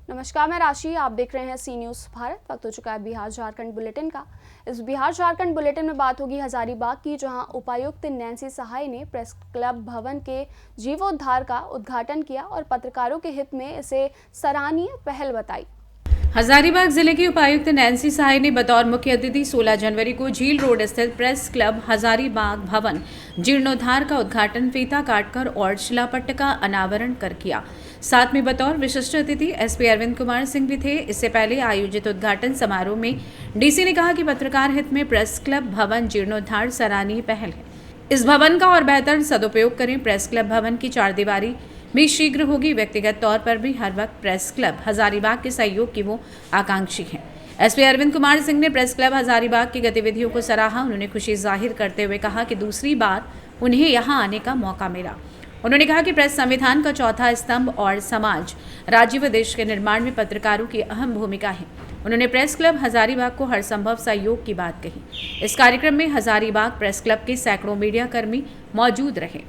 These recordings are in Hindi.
नमस्कार, मैं राशि। आप देख रहे हैं सी न्यूज़ भारत। वक्त हो चुका है बिहार झारखंड बुलेटिन का। इस बिहार झारखंड बुलेटिन में बात होगी हजारीबाग की, जहां उपायुक्त नैन्सी सहाय ने प्रेस क्लब भवन के जीर्णोद्धार का उद्घाटन किया और पत्रकारों के हित में इसे सराहनीय पहल बताई। हजारीबाग जिले की उपायुक्त नैन्सी सहाय ने बतौर मुख्य अतिथि 16 जनवरी को झील रोड स्थित प्रेस क्लब हजारीबाग भवन जीर्णोद्धार का उद्घाटन फीता काटकर और शिलापट्ट का अनावरण कर किया। साथ में बतौर विशिष्ट अतिथि एसपी अरविंद कुमार सिंह भी थे। इससे पहले आयोजित उद्घाटन समारोह में डीसी ने कहा कि पत्रकार हित में प्रेस क्लब भवन जीर्णोद्धार सराहनीय पहल है। इस भवन का और बेहतर सदुपयोग करें। प्रेस क्लब भवन की चारदीवारी भी शीघ्र होगी। व्यक्तिगत तौर पर भी हर वक्त प्रेस क्लब हजारीबाग के सहयोग की वो आकांक्षी हैं। एसपी अरविंद कुमार सिंह ने प्रेस क्लब हजारीबाग की गतिविधियों को सराहा। उन्होंने खुशी जाहिर करते हुए कहा कि दूसरी बार उन्हें यहां आने का मौका मिला। उन्होंने कहा कि प्रेस संविधान का चौथा स्तंभ और समाज, राज्य व देश के निर्माण में पत्रकारों की अहम भूमिका है। उन्होंने प्रेस क्लब हजारीबाग को हर संभव सहयोग की बात कही। इस कार्यक्रम में हजारीबाग प्रेस क्लब के सैकड़ों मीडिया कर्मी मौजूद रहे।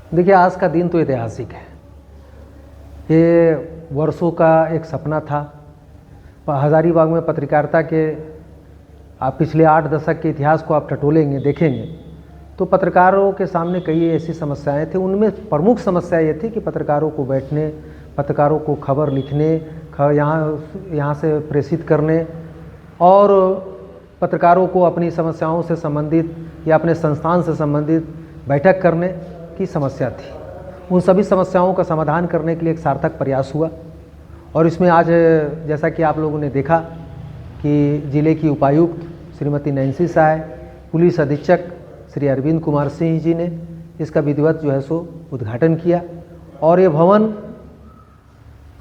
देखिए, आज का दिन तो ऐतिहासिक है। ये वर्षों का एक सपना था। हजारीबाग में पत्रकारिता के आप पिछले 8 दशक के इतिहास को आप टटोलेंगे, देखेंगे तो पत्रकारों के सामने कई ऐसी समस्याएं थी। उनमें प्रमुख समस्या ये थी कि पत्रकारों को बैठने, पत्रकारों को खबर लिखने, यहाँ से प्रेषित करने और पत्रकारों को अपनी समस्याओं से संबंधित या अपने संस्थान से संबंधित बैठक करने की समस्या थी। उन सभी समस्याओं का समाधान करने के लिए एक सार्थक प्रयास हुआ और इसमें आज जैसा कि आप लोगों ने देखा कि जिले की उपायुक्त श्रीमती नैन्सी सहाय, पुलिस अधीक्षक श्री अरविंद कुमार सिंह जी ने इसका विधिवत जो है सो उद्घाटन किया और ये भवन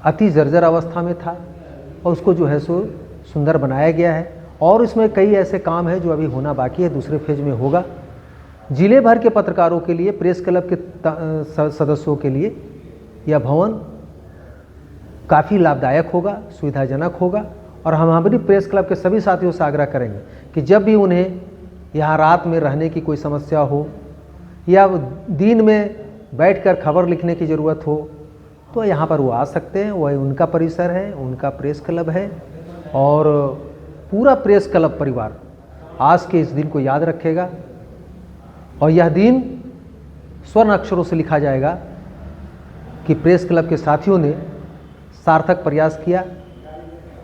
अति जर्जर अवस्था में था और उसको जो है सो सुंदर बनाया गया है और इसमें कई ऐसे काम हैं जो अभी होना बाकी है, दूसरे फेज में होगा। जिले भर के पत्रकारों के लिए, प्रेस क्लब के सदस्यों के लिए यह भवन काफ़ी लाभदायक होगा, सुविधाजनक होगा और हम हमारी प्रेस क्लब के सभी साथियों से आग्रह करेंगे कि जब भी उन्हें यहाँ रात में रहने की कोई समस्या हो या दिन में बैठकर खबर लिखने की ज़रूरत हो तो यहाँ पर वो आ सकते हैं। वह उनका परिसर है, उनका प्रेस क्लब है और पूरा प्रेस क्लब परिवार आज के इस दिन को याद रखेगा और यह दिन स्वर्ण अक्षरों से लिखा जाएगा कि प्रेस क्लब के साथियों ने सार्थक प्रयास किया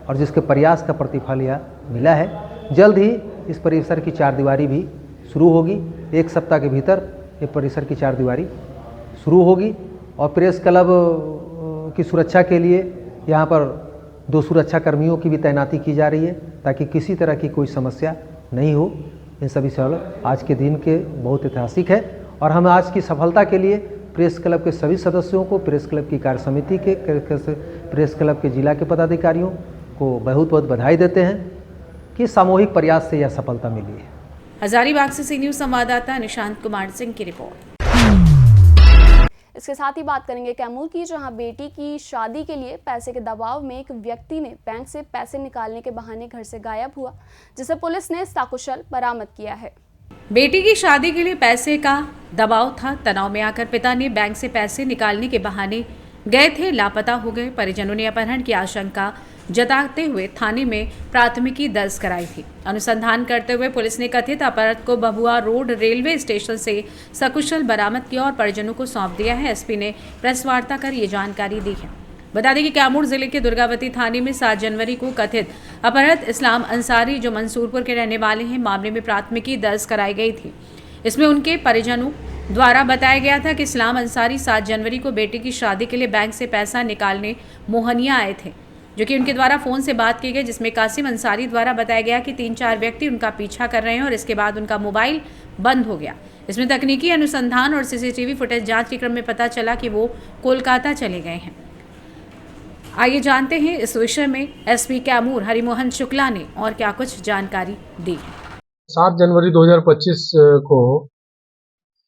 और जिसके प्रयास का प्रतिफल यह मिला है। जल्द ही इस परिसर की चारदीवारी भी शुरू होगी। 1 सप्ताह के भीतर ये परिसर की चारदीवारी शुरू होगी और प्रेस क्लब की सुरक्षा के लिए यहाँ पर 2 सुरक्षा कर्मियों की भी तैनाती की जा रही है ताकि किसी तरह की कोई समस्या नहीं हो। इन सभी सवाल आज के दिन के बहुत ऐतिहासिक है और हम आज की सफलता के लिए प्रेस क्लब के सभी सदस्यों को, प्रेस क्लब की कार्य समिति के, प्रेस क्लब के जिला के पदाधिकारियों को बहुत बहुत बधाई देते हैं कि सामूहिक प्रयास से यह सफलता मिली है। हजारीबाग से सी न्यूज़ संवाददाता निशांत कुमार सिंह की रिपोर्ट। इसके साथ ही बात करेंगे कैमूर की, जहां बेटी की शादी के लिए पैसे के दबाव में एक व्यक्ति ने बैंक से पैसे निकालने के बहाने घर से गायब हुआ, जिसे पुलिस ने सकुशल बरामद किया है। बेटी की शादी के लिए पैसे का दबाव था। तनाव में आकर पिता ने बैंक से पैसे निकालने के बहाने गए थे, लापता हो गए। परिजनों ने अपहरण की आशंका जताते हुए थाने में प्राथमिकी दर्ज कराई थी। अनुसंधान करते हुए पुलिस ने कथित अपहरण को भभुआ रोड रेलवे स्टेशन से सकुशल बरामद किया और परिजनों को सौंप दिया है। एसपी ने प्रेस वार्ता कर ये जानकारी दी है। बता दें कि कैमूर जिले के दुर्गावती थाने में 7 जनवरी को कथित अपहृत इस्लाम अंसारी, जो मंसूरपुर के रहने वाले हैं, मामले में प्राथमिकी दर्ज कराई गई थी। इसमें उनके परिजनों द्वारा बताया गया था कि इस्लाम अंसारी 7 जनवरी को बेटी की शादी के लिए बैंक से पैसा निकालने मोहनिया आए थे, जो कि उनके द्वारा फ़ोन से बात की गई, जिसमें कासिम अंसारी द्वारा बताया गया कि 3-4 व्यक्ति उनका पीछा कर रहे हैं और इसके बाद उनका मोबाइल बंद हो गया। इसमें तकनीकी अनुसंधान और सीसीटीवी फुटेज जांच के क्रम में पता चला कि वो कोलकाता चले गए हैं। आइए जानते हैं इस विषय में एसपी कैमूर हरिमोहन शुक्ला ने और क्या कुछ जानकारी दी। 7 जनवरी 2025 को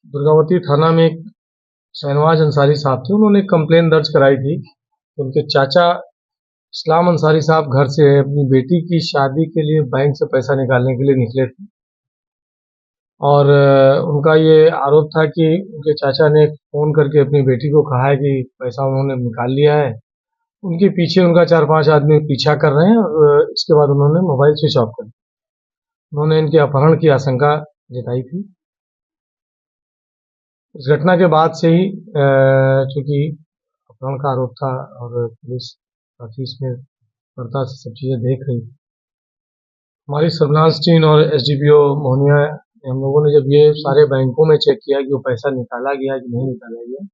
दुर्गावती थाना में एक शहनवाज अंसारी साहब थे, उन्होंने कंप्लेन दर्ज कराई थी। उनके चाचा इस्लाम अंसारी साहब घर से अपनी बेटी की शादी के लिए बैंक से पैसा निकालने के लिए निकले थे। और उनका ये आरोप था कि उनके चाचा ने फ़ोन करके अपनी बेटी को कहा है कि पैसा उन्होंने निकाल लिया है। उनके पीछे उनका 4-5 आदमी पीछा कर रहे हैं और इसके बाद उन्होंने मोबाइल स्विच ऑफ कर दिया। उन्होंने इनके अपहरण की आशंका जताई थी। इस घटना के बाद से ही चूँकि अपहरण का आरोप था और पुलिस काफ़ी इसमें तत्परता से सब चीज़ें देख रही थी। हमारी सर्विलांस टीम और एसडीपीओ मोहनिया हम लोगों ने जब ये सारे बैंकों में चेक किया कि वो पैसा निकाला गया कि नहीं निकाला गया,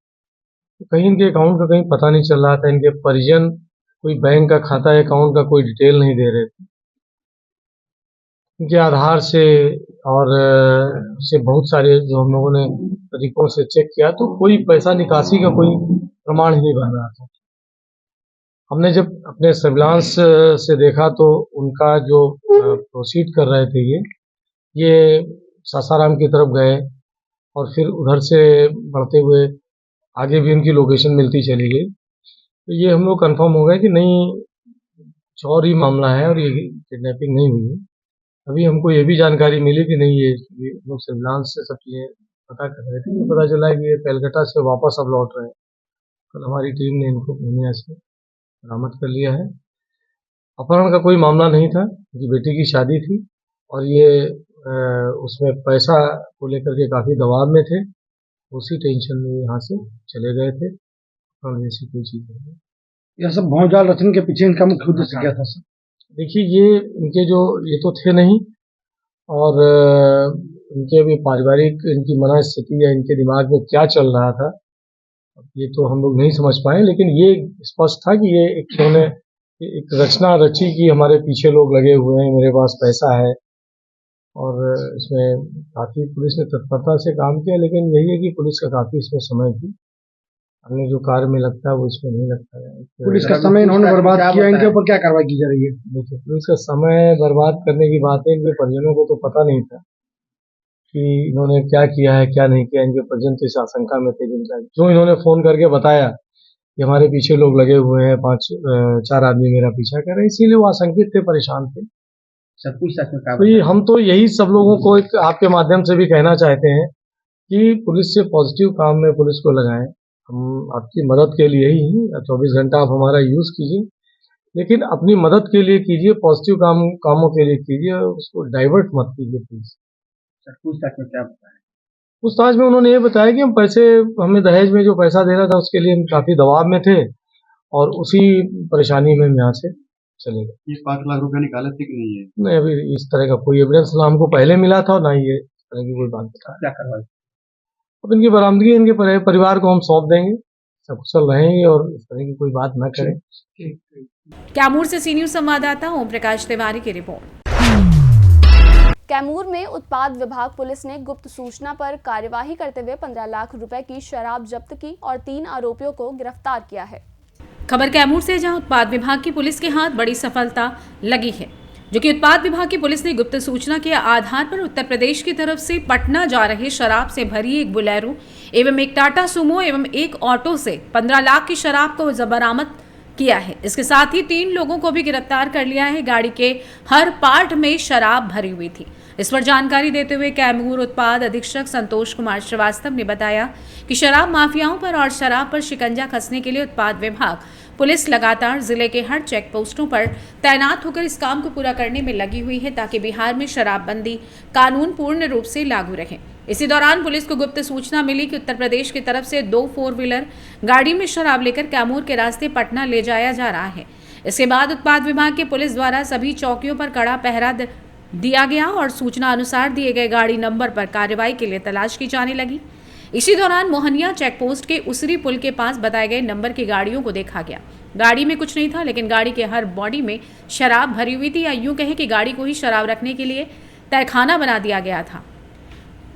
तो कहीं इनके अकाउंट का कहीं पता नहीं चल रहा था। इनके परिजन कोई बैंक का खाता अकाउंट का कोई डिटेल नहीं दे रहे थे। इनके आधार से और से बहुत सारे जो हम लोगों ने तरीकों से चेक किया तो कोई पैसा निकासी का कोई प्रमाण ही नहीं बन रहा था। हमने जब अपने सर्विलांस से देखा तो उनका जो प्रोसीड कर रहे थे ये सासाराम की तरफ गए और फिर उधर से बढ़ते हुए आगे भी उनकी लोकेशन मिलती चली गई। तो ये हम लोग कंफर्म हो गए कि नहीं कुछ और ही मामला है और ये किडनैपिंग नहीं हुई है। अभी हमको ये भी जानकारी मिली कि नहीं ये लोग सर्विलांस से सब चीज़ें पता कर रहे थे। पता चला कि ये कलकत्ता से वापस अब लौट रहे हैं। कल हमारी टीम ने इनको पूर्णिया से बरामद कर लिया है। अपहरण का कोई मामला नहीं था, उनकी बेटी की शादी थी और ये उसमें पैसा को लेकर के काफ़ी दबाव में थे। उसी टेंशन में यहाँ से चले गए थे। अपहरण जैसी कोई चीज़ नहीं। यह सब भौजाल रचन के पीछे इनका मुख्य उद्देश्य क्या था सर? देखिए ये तो थे नहीं और इनके अभी पारिवारिक इनकी मनःस्थिति या इनके दिमाग में क्या चल रहा था ये तो हम लोग नहीं समझ पाए, लेकिन ये स्पष्ट था कि ये इन्होंने एक रचना रची कि हमारे पीछे लोग लगे हुए हैं, मेरे पास पैसा है। और इसमें काफ़ी पुलिस ने तत्परता से काम किया, लेकिन यही है कि पुलिस का काफ़ी इसमें समय भी अन्य जो कार्य में लगता है वो इसमें नहीं लगता है। पुलिस का समय इन्होंने बर्बाद किया, इनके ऊपर क्या कार्रवाई की जा रही है? देखिए पुलिस का समय बर्बाद करने की बात है, इनके परिजनों को तो पता नहीं था कि इन्होंने क्या किया है क्या नहीं किया। इनके परिजन तो इस आशंका में थे। जो इन्होंने फ़ोन करके बताया कि हमारे पीछे लोग लगे हुए हैं, 4 आदमी मेरा पीछा कर रहे हैं, इसीलिए वो आशंकित थे, परेशान थे। सब कुछ तो ये हम तो यही सब लोगों को एक आपके माध्यम से भी कहना चाहते हैं कि पुलिस से पॉजिटिव काम में पुलिस को लगाएं। हम आपकी मदद के लिए ही हैं, 24 घंटा आप हमारा यूज़ कीजिए, लेकिन अपनी मदद के लिए कीजिए, पॉजिटिव कामों के लिए कीजिए, उसको डाइवर्ट मत कीजिए प्लीज। पूछताछ में क्या बताया? पूछताछ में उन्होंने ये बताया कि हम हमें दहेज में जो पैसा देना था उसके लिए हम काफ़ी दबाव में थे और उसी परेशानी में हम यहाँ से चले गए। 5 लाख रुपए निकाले थे कि नहीं है? नहीं, अभी इस तरह का कोई एविडेंस ना हमको पहले मिला था और ना ही ये इस तरह की कोई बात बताया। क्या कार्रवाई? अब इनकी बरामदगी इनके परिवार को हम सौंप देंगे, सकुशल रहेंगे और इस तरह की कोई बात न करें। कैमूर से सी न्यूज़ संवाददाता ओम प्रकाश तिवारी की रिपोर्ट। कैमूर में उत्पाद विभाग पुलिस ने गुप्त सूचना पर कार्यवाही करते हुए 15 लाख रुपए की शराब जब्त की और 3 आरोपियों को गिरफ्तार किया है। खबर कैमूर से, जहां उत्पाद विभाग की पुलिस के हाथ बड़ी सफलता लगी है, जो कि उत्पाद विभाग की पुलिस ने गुप्त सूचना के आधार पर उत्तर प्रदेश की तरफ से पटना जा रहे शराब से भरी एक बोलेरो एवं एक टाटा सुमो एवं एक ऑटो से 15 लाख की शराब को बरामद किया है। इसके साथ ही 3 लोगों को भी गिरफ्तार कर लिया है। गाड़ी के हर पार्ट में शराब भरी हुई थी। इस पर जानकारी देते हुए कैमूर उत्पाद अधीक्षक संतोष कुमार श्रीवास्तव ने बताया कि शराब माफियाओं पर और शराब पर शिकंजा कसने के लिए उत्पाद विभाग पुलिस लगातार जिले के हर चेक पोस्टों पर तैनात होकर इस काम को पूरा करने में लगी हुई है, ताकि बिहार में शराबबंदी कानून पूर्ण रूप से लागू रहे। इसी दौरान पुलिस को गुप्त सूचना मिली कि उत्तर प्रदेश की तरफ से 2 4 व्हीलर गाड़ी में शराब लेकर कैमूर के रास्ते पटना ले जाया जा रहा है। इसके बाद उत्पाद विभाग की पुलिस द्वारा सभी चौकियों पर कड़ा पहरा दिया गया और सूचना अनुसार दिए गए गाड़ी नंबर पर कार्रवाई के लिए तलाश की जाने लगी। इसी दौरान मोहनिया चेक पोस्ट के उसरी पुल के पास बताए गए नंबर की गाड़ियों को देखा गया। गाड़ी में कुछ नहीं था, लेकिन गाड़ी के हर बॉडी में शराब भरी हुई थी, या यूं कहें कि गाड़ी को ही शराब रखने के लिए तहखाना बना दिया गया था।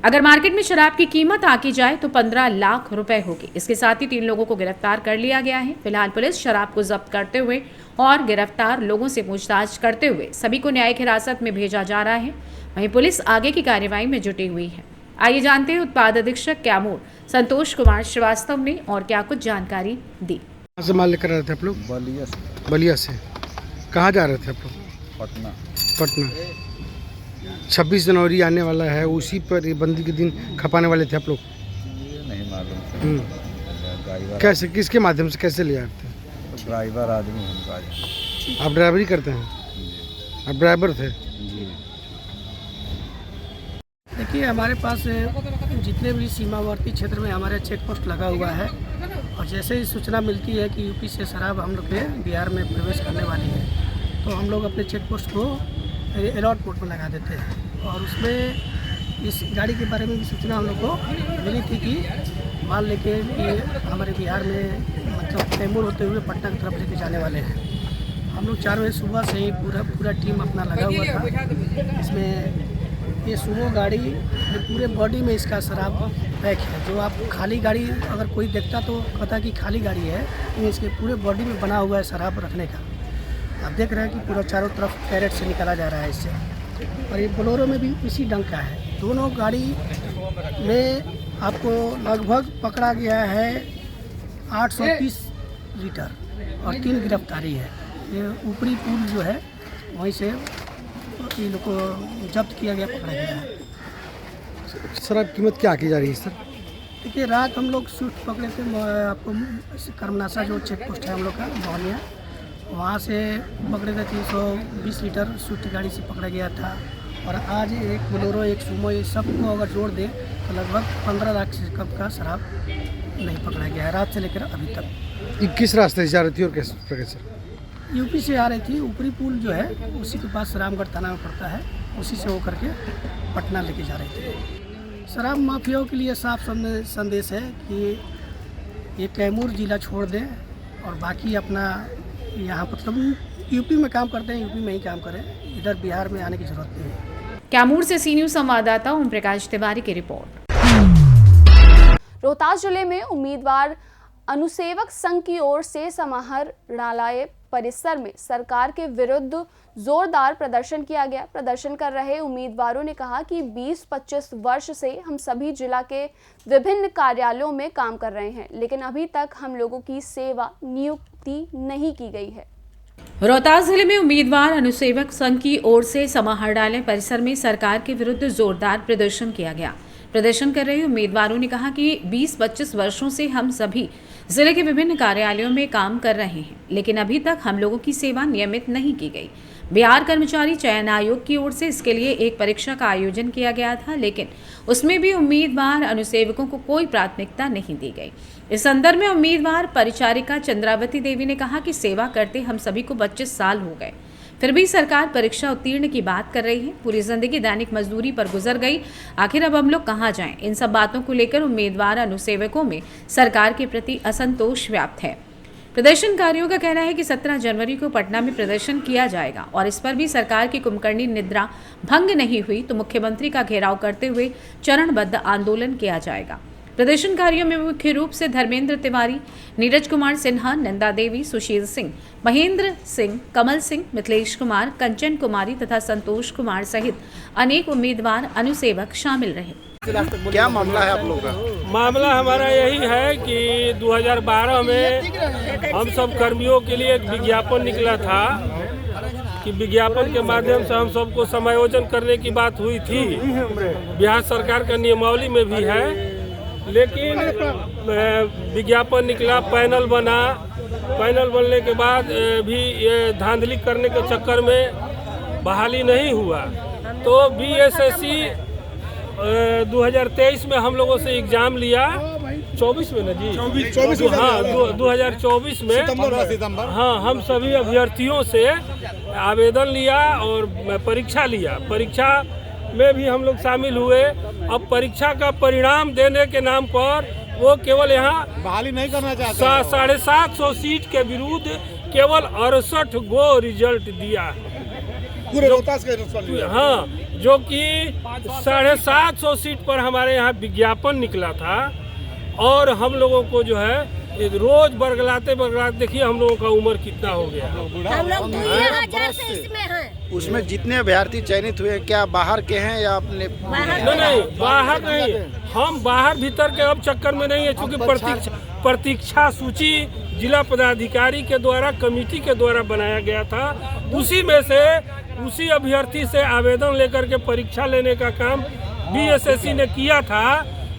अगर मार्केट में शराब की कीमत आकी जाए तो 15 लाख रुपए होगी। इसके साथ ही 3 लोगों को गिरफ्तार कर लिया गया है। फिलहाल पुलिस शराब को जब्त करते हुए और गिरफ्तार लोगों से पूछताछ करते हुए सभी को न्यायिक हिरासत में भेजा जा रहा है। वहीं पुलिस आगे की कार्रवाई में जुटी हुई है। आइए जानते हैं उत्पाद अधीक्षक कैमूर संतोष कुमार श्रीवास्तव ने और क्या कुछ जानकारी दी। कहाँ से माल लेकर आ रहे थे आप लोग? बलिया से। बलिया से। कहाँ जा रहे थे आप लोग? पटना। पटना। 26 जनवरी आने वाला है, उसी पर ये बंदी के दिन खपाने वाले थे आप लोग? ये नहीं मालूम। ड्राइवर कैसे, किसके माध्यम से कैसे ले आते हैं? तो ड्राइवर आदमी हमका आप ड्राइवरी करते हैं? आप ड्राइवर थे? जी। देखिए, हमारे पास जितने भी सीमावर्ती क्षेत्र में हमारे चेक पोस्ट लगा हुआ है, और जैसे ही सूचना मिलती है कि यूपी से शराब हम लोग के बिहार में प्रवेश करने वाली है, तो हम लोग अपने चेक पोस्ट को अलर्ट मोड पर लगा देते हैं। और उसमें इस गाड़ी के बारे में भी सूचना हम लोग को मिली थी कि माल लेके ये हमारे बिहार में मतलब कैमूर होते हुए पटना की तरफ लेके जाने वाले हैं। हम लोग 4 बजे सुबह से ही पूरा टीम अपना लगा हुआ था। इसमें ये सुमो गाड़ी में पूरे बॉडी में इसका शराब पैक है। जो आप खाली गाड़ी अगर कोई देखता तो पता कि खाली गाड़ी है, लेकिन इसके पूरे बॉडी में बना हुआ है शराब रखने का। आप देख रहे हैं कि पूरा चारों तरफ कैरेट से निकाला जा रहा है इससे। और ये बोलेरो में भी इसी ढंग का है। दोनों गाड़ी में आपको लगभग पकड़ा गया है 830 लीटर और 3 गिरफ्तारी है। ये ऊपरी पुल जो है वहीं से ये लोग को जब्त किया गया, पकड़ा गया है। सर अब कीमत क्या की जा रही है सर? देखिए, रात हम लोग स्विफ्ट पकड़े थे, आपको कर्मनाशा जो चेक पोस्ट है हम लोग का मोहनिया, वहाँ से पकड़े थे 320 लीटर स्विफ्ट गाड़ी से पकड़ा गया था। और आज एक बोलेरो, एक सुमो, ये सबको अगर जोड़ दें तो लगभग 15 लाख से कम का शराब नहीं पकड़ा गया है रात से लेकर अभी तक। ये किस रास्ते से जा रही थी और किस प्रकार सर? यूपी से आ रही थी। ऊपरी पुल जो है उसी के पास रामगढ़ थाना में पड़ता है, उसी से होकर के पटना लेके जा रही थी। शराब माफियाओं के लिए साफ संदेश है कि ये कैमूर जिला छोड़ दें और बाकी अपना यहाँ मतलब यूपी में काम करते हैं, यूपी में ही काम करें, इधर बिहार में आने की जरूरत नहीं है। कैमूर से सी न्यूज संवाददाता ओम प्रकाश तिवारी की रिपोर्ट। रोहतास जिले में उम्मीदवार अनुसेवक संघ की ओर से समाहरणालय परिसर में सरकार के विरुद्ध जोरदार प्रदर्शन किया गया। प्रदर्शन कर रहे उम्मीदवारों ने कहा कि 20-25 वर्ष से हम सभी जिला के विभिन्न कार्यालयों में काम कर रहे हैं, लेकिन अभी तक हम लोगों की सेवा नियुक्ति नहीं की गई है। रोहतास जिले में उम्मीदवार अनुसेवक संघ की ओर से समाहरणालय परिसर में सरकार के विरुद्ध जोरदार प्रदर्शन किया गया। प्रदर्शन कर रहे उम्मीदवारों ने कहा कि 20-25 वर्षों से हम सभी जिले के विभिन्न कार्यालयों में काम कर रहे हैं, लेकिन अभी तक हम लोगों की सेवा नियमित नहीं की गई। बिहार कर्मचारी चयन आयोग की ओर से इसके लिए एक परीक्षा का आयोजन किया गया था, लेकिन उसमें भी उम्मीदवार अनुसेवकों को कोई प्राथमिकता नहीं दी गई। इस संदर्भ में उम्मीदवार परिचारिका चंद्रावती देवी ने कहा कि सेवा करते हम सभी को 25 साल हो गए, फिर भी सरकार परीक्षा उत्तीर्ण की बात कर रही है। पूरी जिंदगी दैनिक मजदूरी पर गुजर गई, आखिर अब हम लोग कहाँ जाएं? इन सब बातों को लेकर उम्मीदवार अनुसेवकों में सरकार के प्रति असंतोष व्याप्त है। प्रदर्शनकारियों का कहना है कि 17 जनवरी को पटना में प्रदर्शन किया जाएगा और इस पर भी सरकार की कुंभकर्णी निद्रा भंग नहीं हुई तो मुख्यमंत्री का घेराव करते हुए चरणबद्ध आंदोलन किया जाएगा। प्रदर्शनकारियों में मुख्य रूप से धर्मेंद्र तिवारी, नीरज कुमार सिन्हा, नंदा देवी, सुशील सिंह, महेंद्र सिंह, कमल सिंह, मिथिलेश कुमार, कंचन कुमारी तथा संतोष कुमार सहित अनेक उम्मीदवार अनुसेवक शामिल रहे। क्या मामला है आप लोगों का? मामला हमारा यही है कि 2012 में हम सब कर्मियों के लिए एक विज्ञापन निकला था कि विज्ञापन के माध्यम से हम सबको समायोजन करने की बात हुई थी। बिहार सरकार का नियमावली में भी है, लेकिन विज्ञापन निकला, पैनल बना, पैनल बनने के बाद भी ये धांधली करने के चक्कर में बहाली नहीं हुआ। तो बीएसएससी 2023 में हम लोगों से एग्जाम लिया, 24 में ना जी, 24 हाँ 2024 में सितंबर हाँ, हम सभी अभ्यर्थियों से आवेदन लिया और परीक्षा लिया। परीक्षा में भी हम लोग शामिल हुए। अब परीक्षा का परिणाम देने के नाम पर वो केवल यहाँ बहाली नहीं करना चाहते, 750 सीट के विरुद्ध केवल 68 गो रिजल्ट दिया पूरे रोहतास के रिजल्ट दिया। हाँ, जो कि 750 सीट पर हमारे यहाँ विज्ञापन निकला था और हम लोगों को जो है रोज बरगलाते देखिए हम लोगों का उम्र कितना हो गया। हम लोग 2000 से इसमें हैं। उसमें जितने अभ्यर्थी चयनित हुए क्या बाहर के हैं या अपने? नहीं, बाहर नहीं, हम बाहर भीतर के अब चक्कर में नहीं है, क्योंकि प्रतीक्षा सूची जिला पदाधिकारी के द्वारा, कमेटी के द्वारा बनाया गया था। उसी में से उसी अभ्यर्थी से आवेदन लेकर के परीक्षा लेने का काम बीएसएससी ने किया था।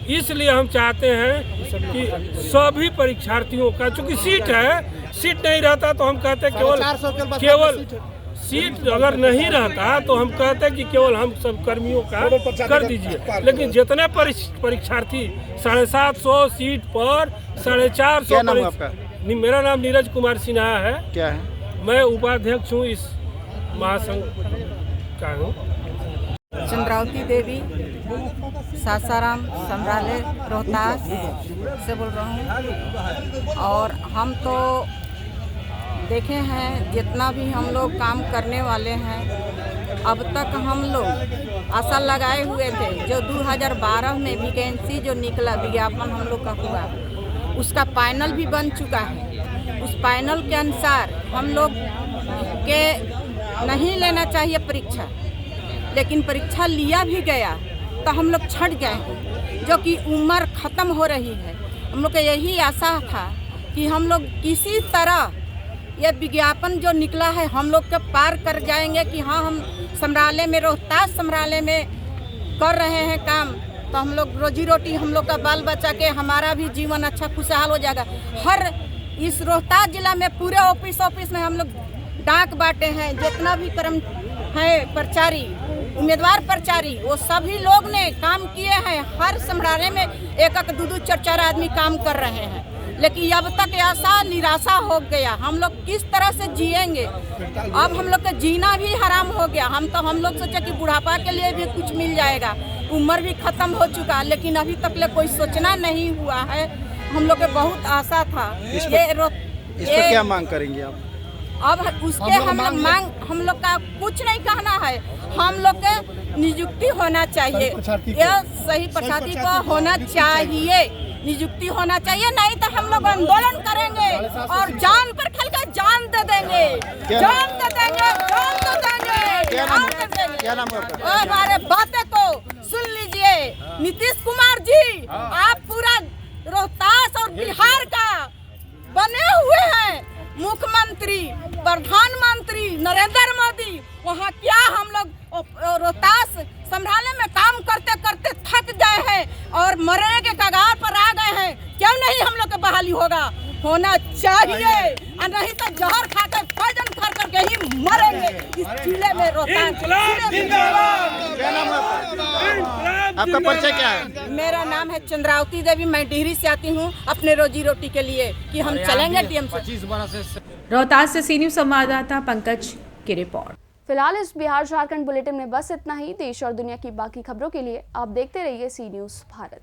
इसलिए हम चाहते हैं कि सभी परीक्षार्थियों का, चूंकि सीट है, सीट नहीं रहता तो हम कहते केवल सीट अगर नहीं रहता तो हम कहते कि केवल हम सब कर्मियों का कर दीजिए, लेकिन जितने परीक्षार्थी 750 सीट पर 450। मेरा नाम नीरज कुमार सिन्हा है। क्या है? मैं उपाध्यक्ष हूँ इस महासंघ का हूँ। चंद्रावती देवी, सासाराम संग्रहालय रोहतास से बोल रहा हूँ। और हम तो देखे हैं जितना भी हम लोग काम करने वाले हैं, अब तक हम लोग आशा लगाए हुए थे। जो 2012 में वैकेंसी जो निकला, विज्ञापन हम लोग का हुआ, उसका पैनल भी बन चुका है। उस पैनल के अनुसार हम लोग के नहीं लेना चाहिए परीक्षा, लेकिन परीक्षा लिया भी गया तो हम लोग छट गए, जो कि उम्र ख़त्म हो रही है। हम लोग का यही आशा था कि हम लोग किसी तरह ये विज्ञापन जो निकला है हम लोग के पार कर जाएंगे कि हाँ, हम संग्रहालय में, रोहतास संग्रहालय में कर रहे हैं काम, तो हम लोग रोजी रोटी, हम लोग का बाल बच्चा के, हमारा भी जीवन अच्छा खुशहाल हो जाएगा। हर इस रोहतास जिला में पूरे ऑफिस में हम लोग डाक बांटे हैं। जितना भी कर्म है प्रचारी, उम्मीदवार प्रचारी, वो सभी लोग ने काम किए हैं। हर संग्रहालय में 1-1, 2-2, 4-4 आदमी काम कर रहे हैं, लेकिन अब तक ऐसा निराशा हो गया। हम लोग किस तरह से जिएंगे? अब हम लोग का जीना भी हराम हो गया। हम लोग सोचे कि बुढ़ापा के लिए भी कुछ मिल जाएगा, उम्र भी खत्म हो चुका, लेकिन अभी तक ले कोई सोचना नहीं हुआ है। हम लोग के बहुत आशा था। इस पर क्या मांग करेंगे आप? अब उसके हम लोग का कुछ नहीं कहना है। हम लोग के नियुक्ति होना चाहिए, यह सही प्रशासनिक को होना चाहिए, नियुक्ति होना चाहिए। नहीं तो हम लोग आंदोलन करेंगे और जान पर खेल कर जान दे देंगे, जान दे देंगे, जान दे देंगे, जान दे देंगे। क्या नाम है आपका? हमारे बातें को सुन लीजिए। नीतीश कुमार जी, आप पूरा रोहतास और बिहार का बने हुए हैं मुख्यमंत्री, प्रधानमंत्री नरेंद्र मोदी। वहाँ क्या हम लोग रोहतास संग्रहालय में काम करते करते थक गए हैं और मरने के कगार पर आ गए हैं। क्यों नहीं हम लोग की बहाली होना चाहिए, और नहीं तो जहर खाकर पॉइजन खा करके ही मरेंगे इस जिले में रोहतास। आपका परिचय क्या है? मेरा नाम है चंद्रावती देवी, मैं डिहरी से आती हूँ अपने रोजी रोटी के लिए कि हम चलेंगे डीएम से। रोहतास से सी न्यूज़ संवाददाता पंकज की रिपोर्ट। फिलहाल इस बिहार झारखंड बुलेटिन में बस इतना ही। देश और दुनिया की बाकी खबरों के लिए आप देखते रहिए सी न्यूज़ भारत।